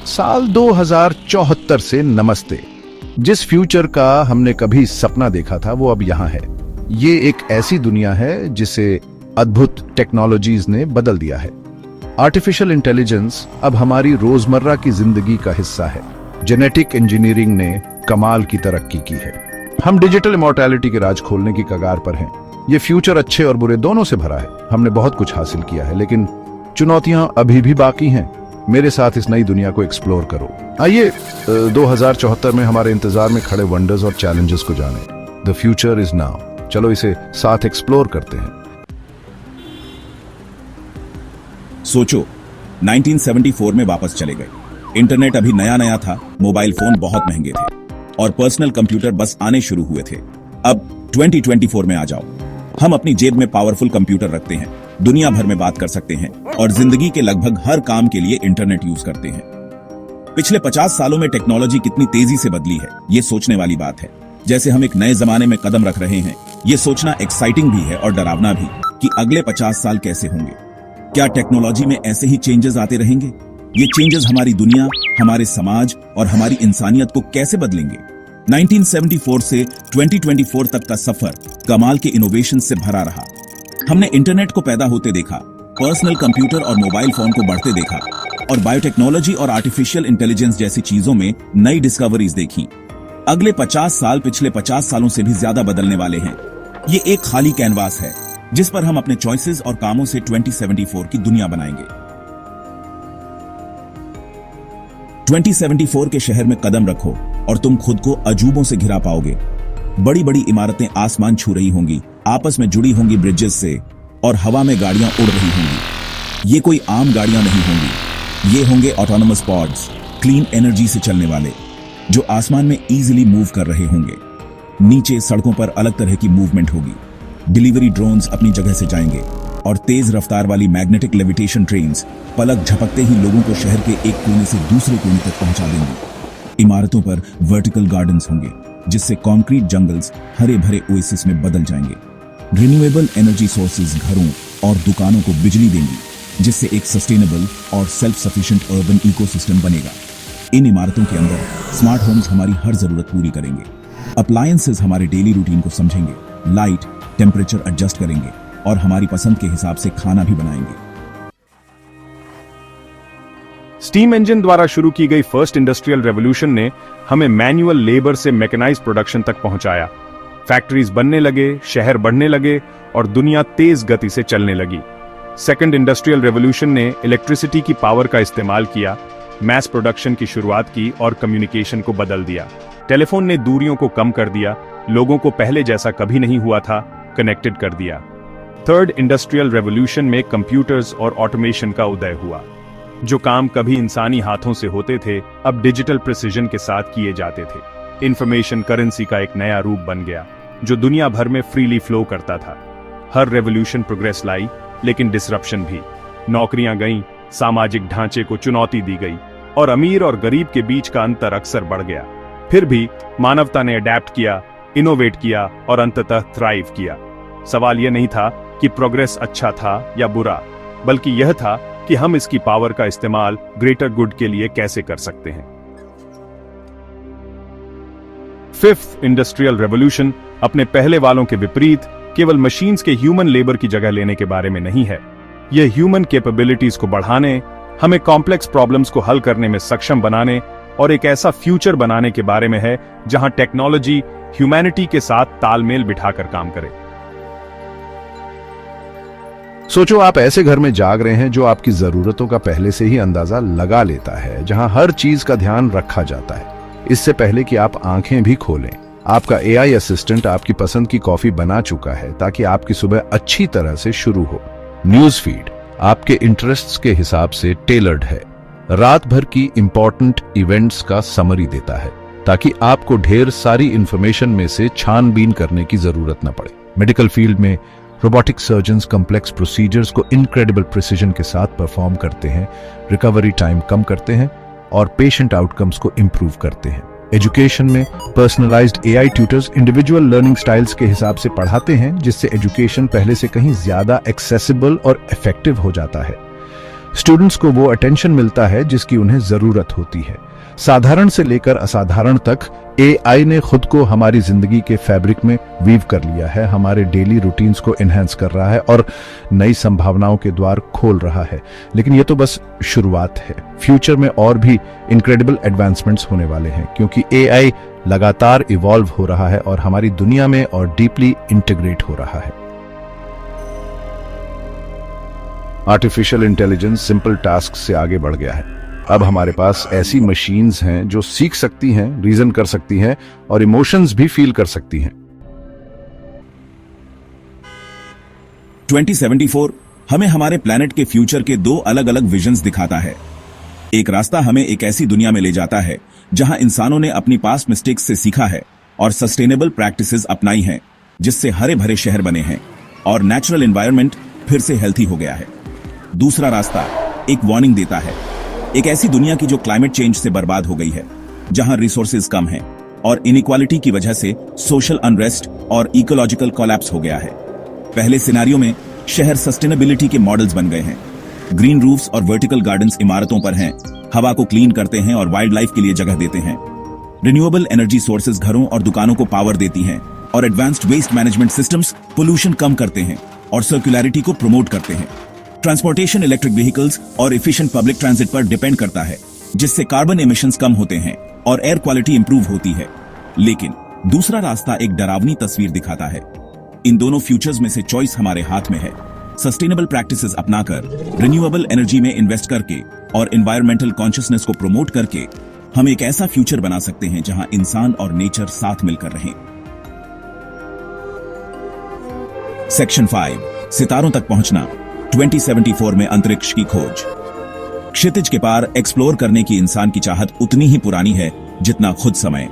साल 2074 से नमस्ते। जिस फ्यूचर का हमने कभी सपना देखा था वो अब यहाँ है। ये एक ऐसी दुनिया है जिसे अद्भुत टेक्नोलॉजीज ने बदल दिया है। आर्टिफिशियल इंटेलिजेंस अब हमारी रोजमर्रा की जिंदगी का हिस्सा है। जेनेटिक इंजीनियरिंग ने कमाल की तरक्की की है। हम डिजिटल इमॉर्टैलिटी के राज खोलने की कगार पर हैं। ये फ्यूचर अच्छे और बुरे दोनों से भरा है। हमने बहुत कुछ हासिल किया है, लेकिन चुनौतियां अभी भी बाकी हैं। मेरे साथ इस नई दुनिया को एक्सप्लोर करो। आइए 2074 में हमारे इंतजार में खड़े वंडर्स और चैलेंजेस को जाने। The future is now. चलो इसे साथ एक्सप्लोर करते हैं। सोचो, 1974 में वापस चले गए। इंटरनेट अभी नया नया था, मोबाइल फोन बहुत महंगे थे और पर्सनल कंप्यूटर बस आने शुरू हुए थे। अब 2024 में आ जाओ। हम अपनी जेब में पावरफुल कंप्यूटर रखते हैं, दुनिया भर में बात कर सकते हैं और जिंदगी के लगभग हर काम के लिए इंटरनेट यूज करते हैं। पिछले 50 सालों में टेक्नोलॉजी कितनी तेजी से बदली है, ये सोचने वाली बात है। जैसे हम एक नए जमाने में कदम रख रहे हैं, ये सोचना एक्साइटिंग भी है और डरावना भी कि अगले 50 साल कैसे होंगे। क्या टेक्नोलॉजी में ऐसे ही चेंजेस आते रहेंगे? ये चेंजेस हमारी दुनिया, हमारे समाज और हमारी इंसानियत को कैसे बदलेंगे? 1974 से 2024 तक का सफर कमाल के इनोवेशन से भरा रहा। हमने इंटरनेट को पैदा होते देखा, पर्सनल कंप्यूटर और मोबाइल फोन को बढ़ते देखा और बायोटेक्नोलॉजी और आर्टिफिशियल इंटेलिजेंस जैसी चीजों में नई डिस्कवरीज देखी। अगले 50 साल पिछले 50 सालों से भी ज्यादा बदलने वाले हैं। ये एक खाली कैनवास है जिस पर हम अपने चॉइसेस और कामों से 2074 की दुनिया बनाएंगे। 2074 के शहर में कदम रखो और तुम खुद को अजूबों से घिरा पाओगे। बड़ी बड़ी इमारतें आसमान छू रही होंगी, आपस में जुड़ी होंगी ब्रिजेस से, और हवा में गाड़ियां उड़ रही होंगी। ये कोई आम गाड़ियां नहीं होंगी, ये होंगे ऑटोनोमस पॉड्स, क्लीन एनर्जी से चलने वाले, जो आसमान में इजीली मूव कर रहे होंगे। नीचे सड़कों पर अलग तरह की मूवमेंट होगी। डिलीवरी ड्रोन्स अपनी जगह से जाएंगे और तेज रफ्तार वाली मैग्नेटिक लेविटेशन ट्रेन्स पलक झपकते ही लोगों को शहर के एक कोने से दूसरे कोने तक पहुंचा देंगी। इमारतों पर वर्टिकल गार्डन्स होंगे जिससे कंक्रीट जंगल्स हरे भरे ओएसिस में बदल जाएंगे। रिन्यूएबल एनर्जी सोर्सेज घरों और दुकानों को बिजली देंगी जिससे एक सस्टेनेबल और सेल्फ सफिशिएंट अर्बन इकोसिस्टम बनेगा। इन इमारतों के अंदर स्मार्ट होम्स हमारी हर जरूरत पूरी करेंगे। अप्लायंसेस हमारे डेली रूटीन को समझेंगे, लाइट टेम्परेचर एडजस्ट करेंगे और हमारी पसंद के हिसाब से खाना भी बनाएंगे। स्टीम इंजन द्वारा शुरू की गई फर्स्ट इंडस्ट्रियल रेवोल्यूशन ने हमें मैन्युअल लेबर से मैकेनाइज्ड प्रोडक्शन तक पहुंचाया। फैक्ट्रीज बनने लगे, शहर बढ़ने लगे और दुनिया तेज गति से चलने लगी। सेकंड इंडस्ट्रियल रेवोल्यूशन ने इलेक्ट्रिसिटी की पावर का इस्तेमाल किया, मैस प्रोडक्शन की शुरुआत की और कम्युनिकेशन को बदल दिया। टेलीफोन ने दूरियों को कम कर दिया, लोगों को पहले जैसा कभी नहीं हुआ था कनेक्टेड कर दिया। थर्ड इंडस्ट्रियल रेवोल्यूशन में कंप्यूटर्स और ऑटोमेशन का उदय हुआ। जो काम कभी इंसानी हाथों से होते थे अब डिजिटल प्रिसिजन के साथ किए जाते थे। इंफॉर्मेशन करेंसी का एक नया रूप बन गया जो दुनिया भर में फ्रीली फ्लो करता था। हर रेवोल्यूशन प्रोग्रेस लाई, लेकिन डिसरप्शन भी। नौकरियां गईं, सामाजिक ढांचे को चुनौती दी गई और अमीर और गरीब के बीच का अंतर अक्सर बढ़ गया। फिर भी मानवता ने अडेप्ट किया, इनोवेट किया और अंततः थ्राइव किया। सवाल यह नहीं था कि प्रोग्रेस अच्छा था या बुरा, बल्कि यह था कि हम इसकी पावर का इस्तेमाल ग्रेटर गुड के लिए कैसे कर सकते हैं। फिफ्थ इंडस्ट्रियल रेवोल्यूशन अपने पहले वालों के विपरीत केवल मशीन्स के ह्यूमन लेबर की जगह लेने के बारे में नहीं है। यह ह्यूमन कैपेबिलिटीज को बढ़ाने, हमें कॉम्प्लेक्स प्रॉब्लम्स को हल करने में सक्षम बनाने और एक ऐसा फ्यूचर बनाने के बारे में है जहां टेक्नोलॉजी ह्यूमैनिटी के साथ तालमेल बिठाकर काम करे। सोचो, आप ऐसे घर में जाग रहे हैं जो आपकी जरूरतों का पहले से ही अंदाजा लगा लेता है, जहां हर चीज का ध्यान रखा जाता है इससे पहले कि आप आंखें भी खोलें। आपका एआई असिस्टेंट आपकी पसंद की कॉफी बना चुका है ताकि आपकी सुबह अच्छी तरह से शुरू हो। न्यूज फीड आपके इंटरेस्ट्स के हिसाब से टेलर्ड है। रात भर की इंपॉर्टेंट इवेंट्स का समरी देता है ताकि आपको ढेर सारी इंफॉर्मेशन में से छानबीन करने की जरूरत न पड़े। मेडिकल फील्ड में रोबोटिक सर्जन्स कॉम्प्लेक्स प्रोसीजर्स को इनक्रेडिबल प्रिसीजन के साथ परफॉर्म करते हैं, रिकवरी टाइम कम करते हैं और पेशेंट आउटकम्स को इंप्रूव करते हैं। एजुकेशन में personalised AI tutors individual learning styles के हिसाब से पढ़ाते हैं जिससे एजुकेशन पहले से कहीं ज्यादा एक्सेसिबल और इफेक्टिव हो जाता है। स्टूडेंट्स को वो अटेंशन मिलता है जिसकी उन्हें जरूरत होती है। साधारण से लेकर असाधारण तक एआई ने खुद को हमारी जिंदगी के फैब्रिक में वीव कर लिया है, हमारे डेली रूटीन्स को एनहांस कर रहा है और नई संभावनाओं के द्वार खोल रहा है। लेकिन ये तो बस शुरुआत है। फ्यूचर में और भी इनक्रेडिबल एडवांसमेंट्स होने वाले हैं, क्योंकि एआई लगातार इवॉल्व हो रहा है और हमारी दुनिया में और डीपली इंटीग्रेट हो रहा है। आर्टिफिशियल इंटेलिजेंस सिंपल टास्क से आगे बढ़ गया है। अब हमारे पास ऐसी मशीन्स हैं जो सीख सकती हैं, रीजन कर सकती हैं और इमोशंस भी फील कर सकती हैं। 2074 हमें हमारे प्लैनेट के फ्यूचर के दो अलग अलग विजन्स दिखाता है। एक रास्ता हमें एक ऐसी दुनिया में ले जाता है जहां इंसानों ने अपनी पास्ट मिस्टेक्स से सीखा है और सस्टेनेबल प्रैक्टिसेस अपनाई हैं, जिससे हरे भरे शहर बने हैं और नेचुरल एनवायरनमेंट फिर से हेल्थी हो गया है। दूसरा रास्ता एक वार्निंग देता है, एक ऐसी दुनिया की जो क्लाइमेट चेंज से बर्बाद हो गई है, जहां रिसोर्सेज कम हैं और इनइक्वालिटी की वजह से सोशल अनरेस्ट और इकोलॉजिकल कोलैप्स हो गया है। पहले सिनेरियो में शहर सस्टेनेबिलिटी के मॉडल्स बन गए हैं। ग्रीन रूफ्स और वर्टिकल गार्डन्स इमारतों पर हैं, हवा को क्लीन करते हैं और वाइल्ड लाइफ के लिए जगह देते हैं। रिन्यूएबल एनर्जी सोर्सेज घरों और दुकानों को पावर देती हैं और advanced waste management systems pollution कम करते हैं और सर्कुलैरिटी को प्रमोट करते हैं। ट्रांसपोर्टेशन इलेक्ट्रिक व्हीकल्स और एफिशिएंट पब्लिक ट्रांजिट पर डिपेंड करता है, जिससे कार्बन एमिशंस कम होते हैं और एयर क्वालिटी इंप्रूव होती है। लेकिन दूसरा रास्ता एक डरावनी तस्वीर दिखाता है। इन दोनों फ्यूचर्स में से चॉइस हमारे हाथ में है। सस्टेनेबल प्रैक्टिसेस अपनाकर, रिन्यूएबल एनर्जी में इन्वेस्ट करके और एनवायरमेंटल कॉन्शियसनेस को प्रमोट करके हम एक ऐसा फ्यूचर बना सकते हैं जहां इंसान और नेचर साथ मिलकर रहें। सेक्शन 5, सितारों तक पहुंचना। 2074 में अंतरिक्ष की खोज। क्षितिज के पार एक्सप्लोर करने की इंसान की चाहत उतनी ही पुरानी है जितना खुद समय।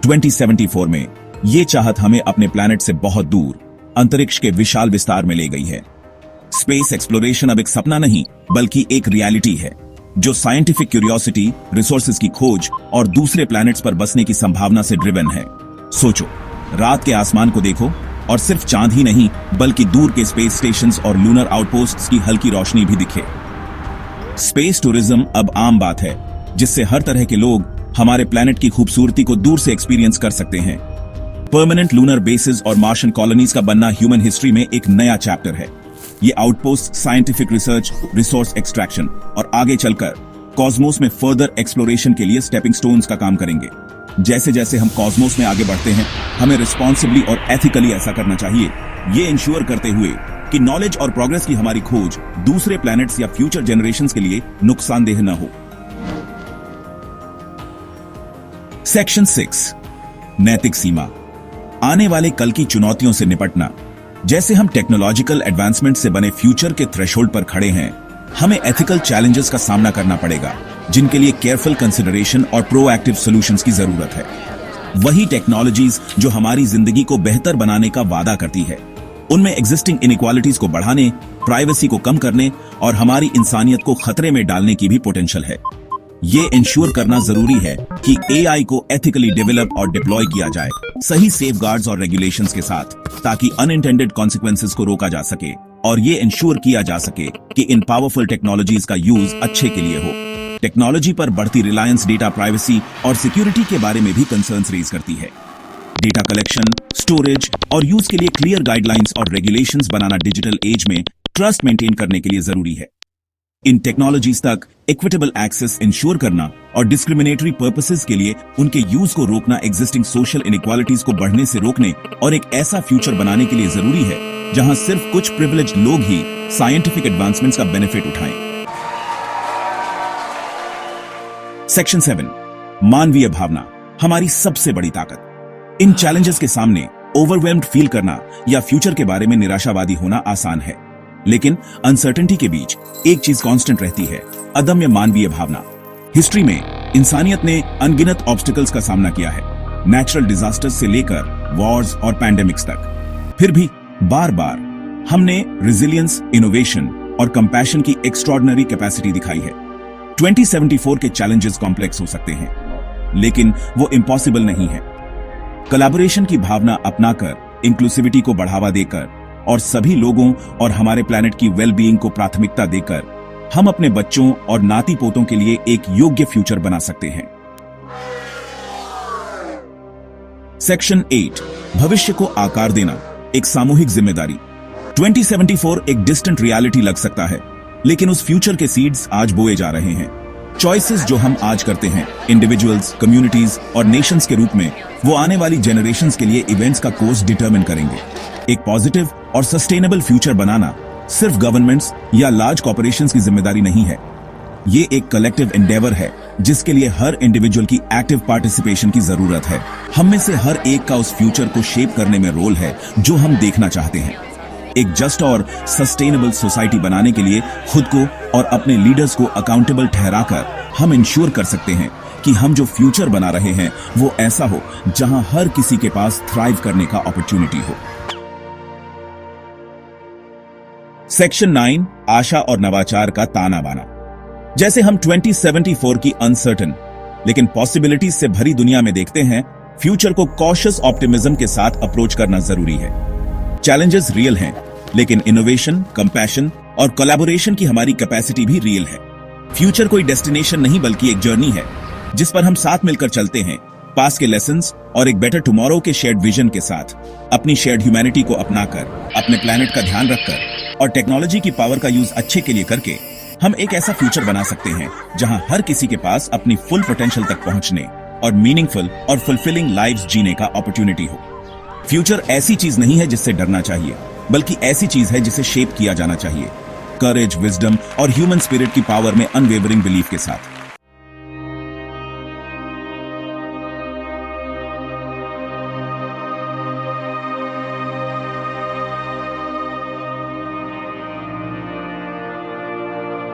2074 में ये चाहत हमें अपने प्लैनेट से बहुत दूर अंतरिक्ष के विशाल विस्तार में ले गई है। स्पेस एक्सप्लोरेशन अब एक सपना नहीं बल्कि एक रियलिटी है, जो साइंटिफिक क्यूरियोसिटी, रिसोर्सेज की खोज और दूसरे प्लैनेट्स पर बसने की संभावना से ड्रिवन है। सोचो, रात के आसमान को देखो और सिर्फ चांद ही नहीं बल्कि दूर के स्पेस स्टेशंस और लूनर आउटपोस्ट्स की हल्की रोशनी भी दिखे। स्पेस टूरिज्म अब आम बात है, जिससे हर तरह के लोग हमारे प्लैनेट की खूबसूरती को दूर से एक्सपीरियंस कर सकते हैं। परमानेंट लूनर बेसिस और मार्शियन कॉलोनीज का बनना ह्यूमन हिस्ट्री में एक नया चैप्टर है। ये outpost scientific research, resource extraction और आगे चलकर कॉस्मोस में फर्दर एक्सप्लोरेशन के लिए स्टेपिंग स्टोन्स का काम करेंगे। जैसे जैसे हम कॉस्मोस में आगे बढ़ते हैं, हमें रिस्पॉन्सिबली और एथिकली ऐसा करना चाहिए, ये इंश्योर करते हुए कि नॉलेज और प्रोग्रेस की हमारी खोज दूसरे प्लैनेट्स या फ्यूचर जनरेशंस के लिए नुकसानदेह न हो। सेक्शन 6, नैतिक सीमा। आने वाले कल की चुनौतियों से निपटना। जैसे हम टेक्नोलॉजिकल एडवांसमेंट से बने फ्यूचर के थ्रेशोल्ड पर खड़े हैं, हमें एथिकल चैलेंजेस का सामना करना पड़ेगा, जिनके लिए केयरफुल कंसिडरेशन और प्रोएक्टिव सॉल्यूशंस की जरूरत है। वही टेक्नोलॉजीज जो हमारी जिंदगी को बेहतर बनाने का वादा करती है, उनमें एग्जिस्टिंग इनइक्वालिटीज को बढ़ाने, प्राइवेसी को कम करने और हमारी इंसानियत को खतरे में डालने की भी पोटेंशियल है। ये इंश्योर करना जरूरी है कि एआई को एथिकली डेवलप और डिप्लॉय किया जाए, सही सेफगार्ड्स और रेगुलेशंस के साथ, ताकि अनइंटेंडेड कॉन्सिक्वेंसेस को रोका जा सके और ये इंश्योर किया जा सके कि इन पावरफुल टेक्नोलॉजीज का यूज अच्छे के लिए हो। टेक्नोलॉजी पर बढ़ती रिलायंस डेटा प्राइवेसी और सिक्योरिटी के बारे में भी कंसर्न्स रेज करती है। डेटा कलेक्शन, स्टोरेज और यूज के लिए क्लियर गाइडलाइंस और रेगुलेशंस बनाना डिजिटल एज में ट्रस्ट मेंटेन करने के लिए जरूरी है। इन टेक्नोलॉजीज तक इक्विटेबल एक्सेस इंश्योर करना और डिस्क्रिमिनेटरी पर्पसेस के लिए उनके यूज को रोकना एग्जिस्टिंग सोशल इनइक्वालिटीज को बढ़ने से रोकने और एक ऐसा फ्यूचर बनाने के लिए जरूरी है जहां सिर्फ कुछ प्रिविलेज्ड लोग ही साइंटिफिक एडवांसमेंट्स का बेनिफिट उठाएं। सेक्शन 7, मानवीय भावना, हमारी सबसे बड़ी ताकत। इन चैलेंजेस के सामने ओवरवेल्म्ड फील करना या फ्यूचर के बारे में निराशावादी होना आसान है, लेकिन अनसर्टेनिटी के बीच एक चीज कांस्टेंट रहती है, अदम्य मानवीय भावना। हिस्ट्री में इंसानियत ने अनगिनत ऑब्स्टिकल्स का सामना किया है, नेचुरल डिजास्टर्स से लेकर वॉर्स और पैंडेमिक्स तक। फिर भी बार बार हमने रेजिलियंस, इनोवेशन और कंपैशन की एक्स्ट्रॉर्डिनरी कैपेसिटी दिखाई है। 2074 के चैलेंजेस कॉम्प्लेक्स हो सकते हैं, लेकिन वो इम्पॉसिबल नहीं है। कोलैबोरेशन की भावना अपनाकर, इंक्लूसिविटी को बढ़ावा देकर और सभी लोगों और हमारे प्लैनेट की वेलबीइंग को प्राथमिकता देकर हम अपने बच्चों और नाती पोतों के लिए एक योग्य फ्यूचर बना सकते हैं। सेक्शन 8, भविष्य को आकार देना, एक सामूहिक जिम्मेदारी। 2074 एक डिस्टेंट रियलिटी लग सकता है, लेकिन उस फ्यूचर के सीड्स आज बोए जा रहे हैं। चॉइसेस जो हम आज करते हैं, इंडिविजुअल्स, कम्युनिटीज और नेशंस के रूप में, वो आने वाली जनरेशंस के लिए इवेंट्स का कोर्स डिटरमिन करेंगे। एक पॉजिटिव और सस्टेनेबल फ्यूचर बनाना सिर्फ गवर्नमेंट्स या लार्ज कॉर्पोरेशंस की जिम्मेदारी नहीं है। ये एक कलेक्टिव एंडेवर है जिसके लिए हर इंडिविजुअल की एक्टिव पार्टिसिपेशन की जरूरत है। हम में से हर एक का उस फ्यूचर को शेप करने में रोल है जो हम देखना चाहते हैं। एक जस्ट और सस्टेनेबल सोसाइटी बनाने के लिए खुद को और अपने लीडर्स को अकाउंटेबल ठहराकर हम इंश्योर कर सकते हैं कि हम जो फ्यूचर बना रहे हैं वो ऐसा हो जहां हर किसी के पास थ्राइव करने का अपॉर्चुनिटी हो। सेक्शन 9, आशा और नवाचार का ताना बाना। जैसे हम 2074 की अनसर्टन लेकिन पॉसिबिलिटीज से भरी दुनिया में देखते हैं, फ्यूचर को कॉशियस ऑप्टिमिज्म के साथ अप्रोच करना जरूरी है। चैलेंजेस रियल हैं, लेकिन इनोवेशन, कंपैशन और कोलैबोरेशन की हमारी कैपेसिटी भी रियल है। फ्यूचर कोई डेस्टिनेशन नहीं बल्कि एक जर्नी है जिस पर हम साथ मिलकर चलते हैं, पास के लेसन्स और एक बेटर टुमारो के शेयर्ड विजन के साथ, अपनी शेयर्ड ह्यूमैनिटी को अपनाकर, अपने प्लैनेट का ध्यान रखकर और टेक्नोलॉजी की पावर का यूज अच्छे के लिए करके हम एक ऐसा फ्यूचर बना सकते हैं जहां हर किसी के पास अपनी फुल पोटेंशियल तक पहुंचने और मीनिंगफुल और फुलफिलिंग लाइव्स जीने का अपॉर्चुनिटी हो। फ्यूचर ऐसी चीज नहीं है जिससे डरना चाहिए, बल्कि ऐसी चीज है जिसे शेप किया जाना चाहिए, करेज, विजडम और ह्यूमन स्पिरिट की पावर में अनवेवरिंग बिलीफ के साथ।